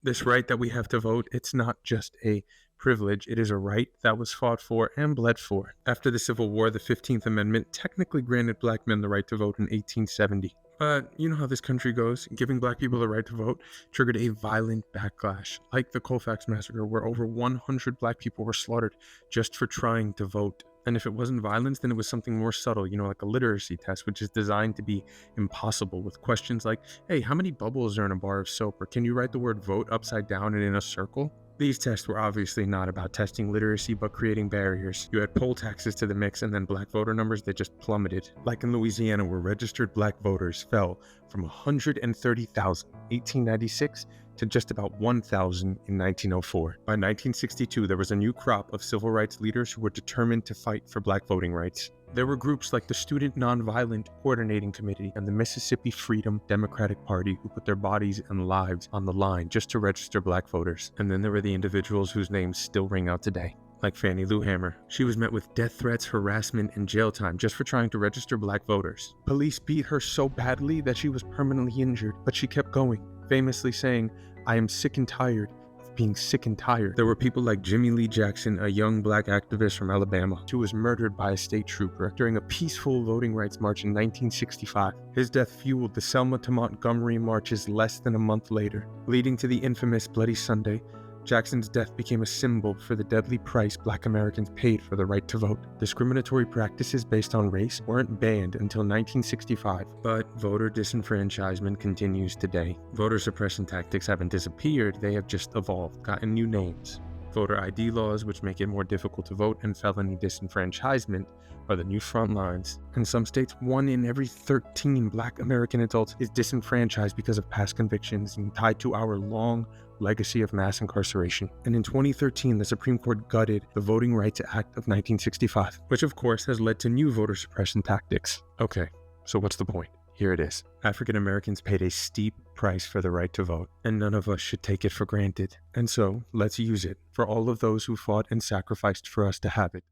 This right that we have to vote, it's not just a privilege, it is a right that was fought for and bled for. After the Civil War, the 15th Amendment technically granted black men the right to vote in 1870. But you know how this country goes. Giving black people the right to vote triggered a violent backlash, like the Colfax Massacre, where over 100 black people were slaughtered just for trying to vote. And if it wasn't violence, then it was something more subtle, like a literacy test, which is designed to be impossible, with questions like, hey, how many bubbles are in a bar of soap? Or can you write the word vote upside down and in a circle? These tests were obviously not about testing literacy, but creating barriers. You had poll taxes to the mix, and then black voter numbers that just plummeted. Like in Louisiana, where registered black voters fell from 130,000 in 1896 to just about 1,000 in 1904. By 1962, there was a new crop of civil rights leaders who were determined to fight for black voting rights. There were groups like the Student Nonviolent Coordinating Committee and the Mississippi Freedom Democratic Party who put their bodies and lives on the line just to register black voters. And then there were the individuals whose names still ring out today, like Fannie Lou Hamer. She was met with death threats, harassment, and jail time just for trying to register black voters. Police beat her so badly that she was permanently injured, but she kept going, famously saying, "I am sick and tired of being sick and tired." There were people like Jimmy Lee Jackson, a young black activist from Alabama, who was murdered by a state trooper during a peaceful voting rights march in 1965. His death fueled the Selma to Montgomery marches less than a month later, leading to the infamous Bloody Sunday. Jackson's death became a symbol for the deadly price black Americans paid for the right to vote. Discriminatory practices based on race weren't banned until 1965, but voter disenfranchisement continues today. Voter suppression tactics haven't disappeared, they have just evolved, gotten new names. Voter ID laws, which make it more difficult to vote, and felony disenfranchisement are the new front lines. In some states, 1 in every 13 black American adults is disenfranchised because of past convictions and tied to our long legacy of mass incarceration. And in 2013, the Supreme Court gutted the Voting Rights Act of 1965, which of course has led to new voter suppression tactics. Okay, so what's the point? Here it is. African Americans paid a steep price for the right to vote, and none of us should take it for granted. And so, let's use it for all of those who fought and sacrificed for us to have it.